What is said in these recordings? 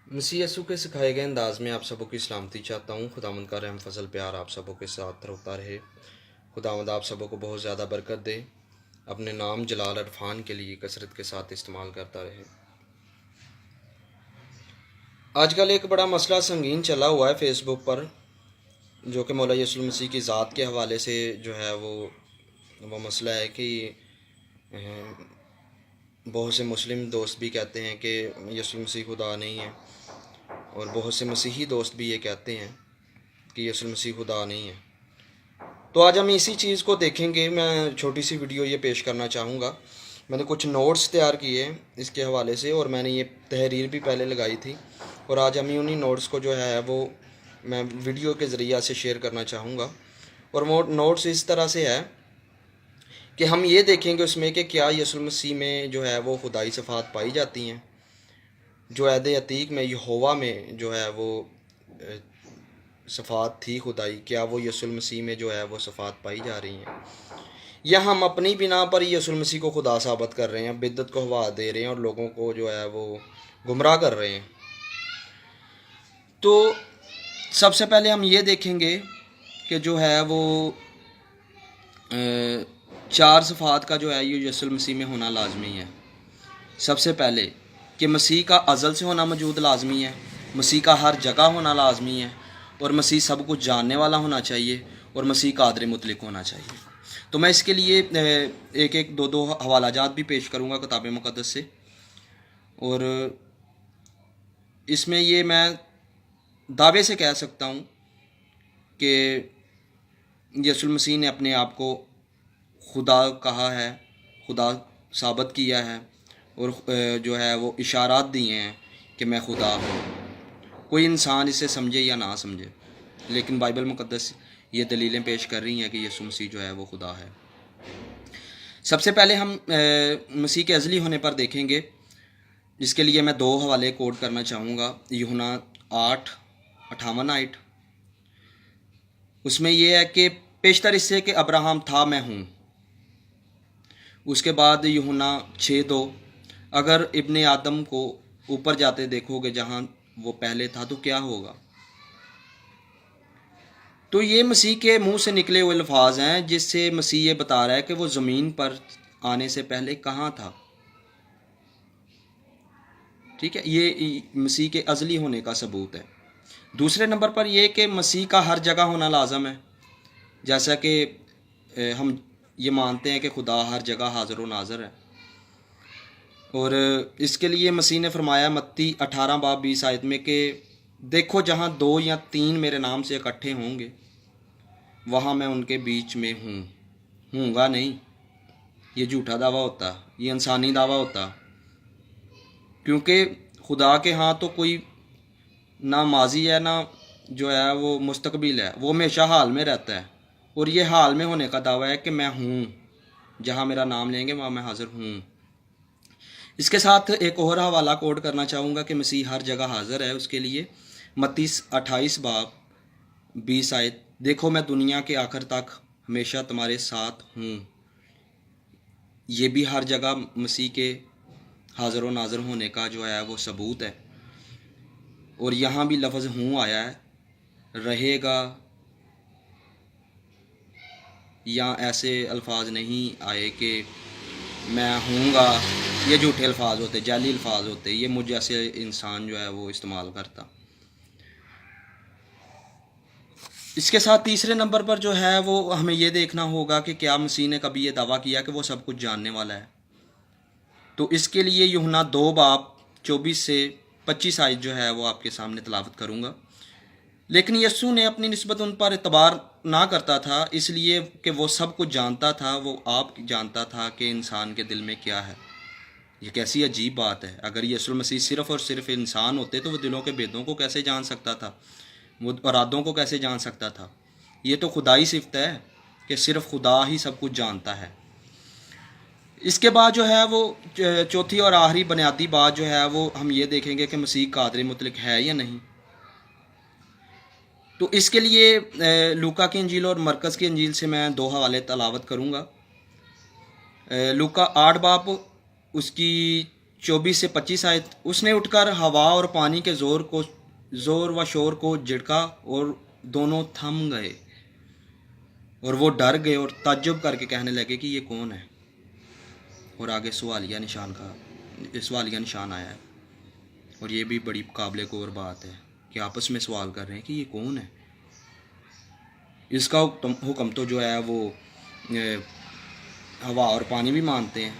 मसीह यसू के सिखाए गए अंदाज में आप सबों की सलामती चाहता हूँ। खुदावंद का रहम फजल प्यार आप सबों के साथ होता रहे। खुदावंद आप सबों को बहुत ज़्यादा बरकत दे, अपने नाम जलाल अरफान के लिए कसरत के साथ इस्तेमाल करता रहे। आजकल एक बड़ा मसला संगीन चला हुआ है फेसबुक पर, जो कि मौला यसू मसीह की ज़ात के हवाले से जो है वो मसला है कि बहुत से मुस्लिम दोस्त भी कहते हैं कि यसू मसीह खुदा नहीं है, और बहुत से मसीही दोस्त भी ये कहते हैं कि यसू मसीह खुदा नहीं है। तो आज हम इसी चीज़ को देखेंगे। मैं छोटी सी वीडियो ये पेश करना चाहूँगा। मैंने कुछ नोट्स तैयार किए इसके हवाले से, और मैंने ये तहरीर भी पहले लगाई थी, और आज हम उन्हीं नोट्स को जो है वो मैं वीडियो के ज़रिए से शेयर करना चाहूँगा। और वो नोट्स इस तरह से है कि हम ये देखेंगे उसमें कि क्या यसू मसीह में जो है वो खुदाई सिफ़ात पाई जाती हैं, जो अहद अतीक में यहोवा में जो है वो सिफ़ात थी खुदाई, क्या वो यसू मसीह में जो है वो सिफ़ात पाई जा रही हैं, या हम अपनी बिना पर यसू मसीह को खुदा साबित कर रहे हैं, बिद्दत को हवा दे रहे हैं और लोगों को जो है वो गुमराह कर रहे हैं। तो सबसे पहले हम ये देखेंगे कि जो है वो चार सिफ़ात का जो है ये यसू मसीह में होना लाजमी है। सबसे पहले कि मसीह का अज़ल से होना मौजूद लाजमी है, मसीह का हर जगह होना लाजमी है, और मसीह सब कुछ जानने वाला होना चाहिए, और मसीह कादिर मुतलक होना चाहिए। तो मैं इसके लिए एक एक दो दो हवालाजात भी पेश करूँगा किताब मुक़द्दस से, और इसमें ये मैं दावे से कह सकता हूँ कि यसू मसीह ने अपने आप को खुदा कहा है, खुदा साबित किया है, और जो है वो इशारात दिए हैं कि मैं खुदा हूँ। कोई इंसान इसे समझे या ना समझे, लेकिन बाइबल मुक़द्दस ये दलीलें पेश कर रही हैं कि यसू मसीह जो है वो खुदा है। सबसे पहले हम मसीह के अज़ली होने पर देखेंगे, जिसके लिए मैं दो हवाले कोट करना चाहूँगा। यूहन्ना 8:58 उसमें यह है कि पेशतर इससे कि अब्राहम था, मैं हूँ। उसके बाद यूहन्ना 6:2 अगर इब्ने आदम को ऊपर जाते देखोगे जहाँ वो पहले था तो क्या होगा। तो ये मसीह के मुंह से निकले हुए अल्फाज हैं, जिससे मसीह ये बता रहा है कि वो ज़मीन पर आने से पहले कहाँ था। ठीक है, ये मसीह के अज़ली होने का सबूत है। दूसरे नंबर पर यह कि मसीह का हर जगह होना लाजम है। जैसा कि हम ये मानते हैं कि खुदा हर जगह हाज़िर व नाज़िर है, और इसके लिए मसीह ने फरमाया मत्ती 18:20 में कि देखो जहाँ 2 या 3 मेरे नाम से इकट्ठे होंगे वहाँ मैं उनके बीच में हूँगा नहीं। ये झूठा दावा होता, ये इंसानी दावा होता, क्योंकि खुदा के हाँ तो कोई ना माजी है ना जो है वो मुस्तकबिल है, वो हमेशा हाल में रहता है, और ये हाल में होने का दावा है कि मैं हूँ, जहाँ मेरा नाम लेंगे वहाँ मैं हाज़िर हूँ। इसके साथ एक और हवाला कोट करना चाहूँगा कि मसीह हर जगह हाज़िर है। उसके लिए मत्ती 28:20 देखो मैं दुनिया के आखिर तक हमेशा तुम्हारे साथ हूँ। ये भी हर जगह मसीह के हाज़िर व नाज़िर होने का जो है वो सबूत है। और यहाँ भी लफ्ज़ हूँ आया है, रहेगा या ऐसे अल्फाज नहीं आए कि मैं हूँगा। ये झूठे अल्फाज होते, जाली अल्फाज होते, ये मुझ जैसे इंसान जो है वो इस्तेमाल करता। इसके साथ तीसरे नंबर पर जो है वो हमें ये देखना होगा कि क्या मसीह ने कभी ये दावा किया कि वो सब कुछ जानने वाला है। तो इसके लिए यूहन्ना 2:24-25 जो है वो आपके सामने तलावत करूँगा। लेकिन यीशु ने अपनी निस्बत उन पर एतबार ना करता था, इसलिए कि वो सब कुछ जानता था। वो आप जानता था कि इंसान के दिल में क्या है। ये कैसी अजीब बात है। अगर यीशु मसीह सिर्फ़ और सिर्फ इंसान होते तो वो दिलों के भेदों को कैसे जान सकता था, वो इरादों को कैसे जान सकता था। ये तो खुदाई सिफ़त है कि सिर्फ़ खुदा ही सब कुछ जानता है। इसके बाद जो है वो चौथी और आखिरी बुनियादी बात जो है वो हम ये देखेंगे कि मसीह कादिर मुतलक है या नहीं। तो इसके लिए लूका की इंजील और मरकज़ की इंजील से मैं दो हवाले तलावत करूँगा। लूका 8 बाब उसकी 24 سے 25 آیت، اس نے اٹھ کر ہوا اور پانی کے زور و شور کو جھڑکا اور دونوں تھم گئے، اور وہ ڈر گئے اور تعجب کر کے کہنے لگے کہ یہ کون ہے؟ اور آگے سوالیہ نشان آیا ہے، اور یہ بھی بڑی قابل غور بات ہے کہ آپس میں سوال کر رہے ہیں کہ یہ کون ہے؟ اس کا حکم تو جو ہے وہ ہوا اور پانی بھی مانتے ہیں۔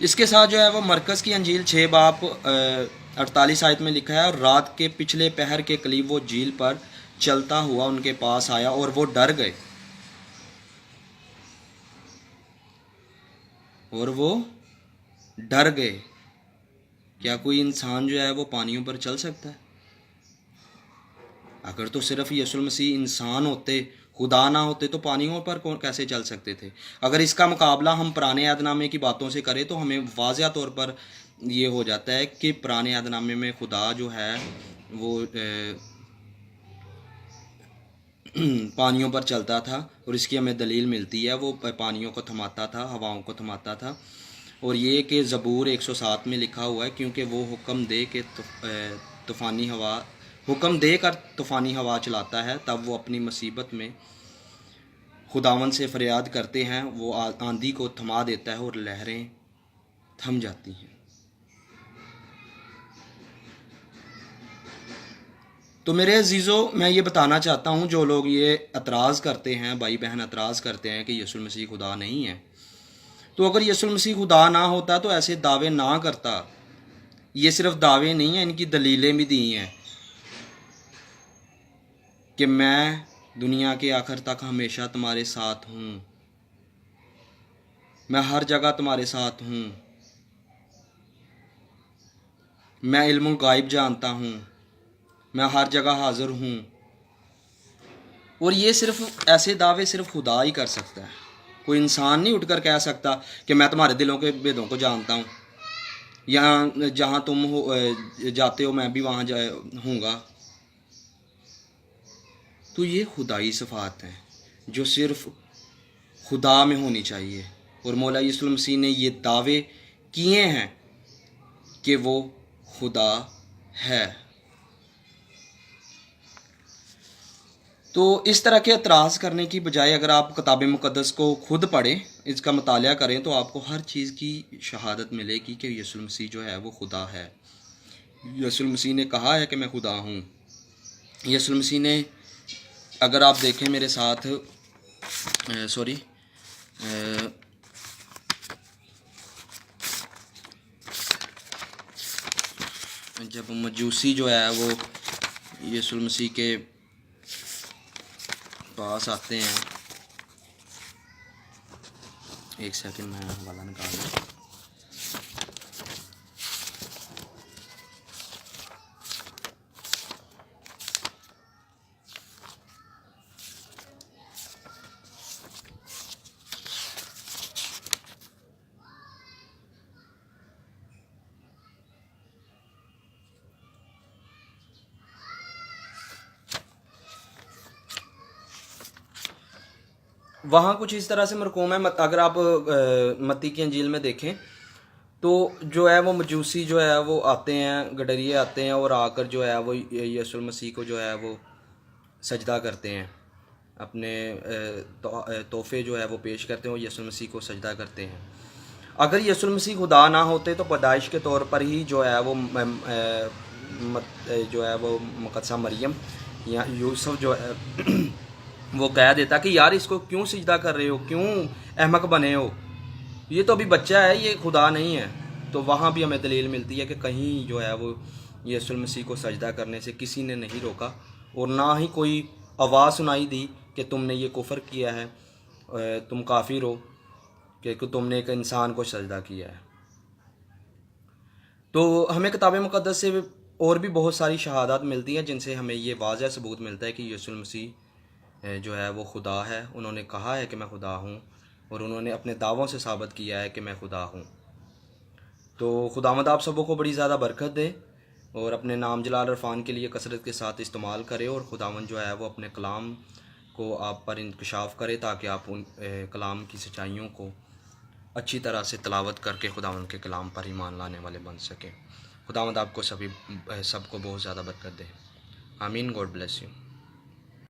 اس کے ساتھ جو ہے وہ مرکز کی انجیل 6 باب 48 آیت میں لکھا ہے، اور رات کے پچھلے پہر کے قریب وہ جھیل پر چلتا ہوا ان کے پاس آیا اور وہ ڈر گئے، کیا کوئی انسان جو ہے وہ پانیوں پر چل سکتا ہے؟ اگر تو صرف یسوع المسیح انسان ہوتے، خدا نہ ہوتے، تو پانیوں پر کیسے چل سکتے تھے؟ اگر اس کا مقابلہ ہم پرانے عہد نامے کی باتوں سے کریں تو ہمیں واضح طور پر یہ ہو جاتا ہے کہ پرانے عہد نامے میں خدا جو ہے وہ پانیوں پر چلتا تھا، اور اس کی ہمیں دلیل ملتی ہے، وہ پانیوں کو تھماتا تھا، ہواؤں کو تھماتا تھا، اور یہ کہ زبور 107 میں لکھا ہوا ہے، کیونکہ وہ حکم دے کر طوفانی ہوا چلاتا ہے، تب وہ اپنی مصیبت میں خداوند سے فریاد کرتے ہیں، وہ آندھی کو تھما دیتا ہے اور لہریں تھم جاتی ہیں۔ تو میرے عزیزو، میں یہ بتانا چاہتا ہوں، جو لوگ یہ اعتراض کرتے ہیں، بھائی بہن اعتراض کرتے ہیں کہ یسوع المسیح خدا نہیں ہے، تو اگر یسوع المسیح خدا نہ ہوتا تو ایسے دعوے نہ کرتا۔ یہ صرف دعوے نہیں ہیں، ان کی دلیلیں بھی دی ہیں کہ میں دنیا کے آخر تک ہمیشہ تمہارے ساتھ ہوں، میں ہر جگہ تمہارے ساتھ ہوں، میں علم الغیب جانتا ہوں، میں ہر جگہ حاضر ہوں۔ اور یہ صرف ایسے دعوے صرف خدا ہی کر سکتا ہے، کوئی انسان نہیں اٹھ کر کہہ سکتا کہ میں تمہارے دلوں کے بھیدوں کو جانتا ہوں، یہاں جہاں تم جاتے ہو میں بھی وہاں ہوں گا۔ تو یہ خدائی صفات ہیں جو صرف خدا میں ہونی چاہیے، اور مولا یسوع المسیح نے یہ دعوے کیے ہیں کہ وہ خدا ہے۔ تو اس طرح کے اعتراض کرنے کی بجائے اگر آپ کتاب مقدس کو خود پڑھیں، اس کا مطالعہ کریں، تو آپ کو ہر چیز کی شہادت ملے گی کہ یسوع المسیح جو ہے وہ خدا ہے۔ یسوع المسیح نے کہا ہے کہ میں خدا ہوں۔ یسوع المسیح نے، اگر آپ دیکھیں میرے ساتھ، جب مجوسی جو ہے وہ یسوع المسیح کے پاس آتے ہیں، ایک سیکنڈ میں حوالہ نکال لوں۔ وہاں کچھ اس طرح سے مرقوم ہے، اگر آپ متی کی انجیل میں دیکھیں تو جو ہے وہ مجوسی جو ہے وہ آتے ہیں، گڈریے آتے ہیں، اور آ کر جو ہے وہ یسوع المسیح کو جو ہے وہ سجدہ کرتے ہیں، اپنے تحفے جو ہے وہ پیش کرتے ہیں، اور یسوع المسیح کو سجدہ کرتے ہیں۔ اگر یسوع المسیح خدا نہ ہوتے تو پیدائش کے طور پر ہی جو ہے وہ مقدسہ مریم یا یوسف جو ہے وہ کہہ دیتا کہ یار اس کو کیوں سجدہ کر رہے ہو، کیوں احمق بنے ہو، یہ تو ابھی بچہ ہے، یہ خدا نہیں ہے۔ تو وہاں بھی ہمیں دلیل ملتی ہے کہ کہیں جو ہے وہ یسوع المسیح کو سجدہ کرنے سے کسی نے نہیں روکا، اور نہ ہی کوئی آواز سنائی دی کہ تم نے یہ کفر کیا ہے، تم کافر ہو کہ تم نے ایک انسان کو سجدہ کیا ہے۔ تو ہمیں کتاب مقدس سے اور بھی بہت ساری شہادات ملتی ہیں جن سے ہمیں یہ واضح ثبوت ملتا ہے کہ یسوع المسیح جو ہے وہ خدا ہے۔ انہوں نے کہا ہے کہ میں خدا ہوں، اور انہوں نے اپنے دعووں سے ثابت کیا ہے کہ میں خدا ہوں۔ تو خداوند آپ سبوں کو بڑی زیادہ برکت دے، اور اپنے نام جلال عرفان کے لیے کثرت کے ساتھ استعمال کرے، اور خداوند جو ہے وہ اپنے کلام کو آپ پر انکشاف کرے تاکہ آپ ان کلام کی سچائیوں کو اچھی طرح سے تلاوت کر کے خداوند کے کلام پر ایمان لانے والے بن سکیں. خداوند آپ کو سب کو بہت زیادہ برکت دے. آمین. God bless you.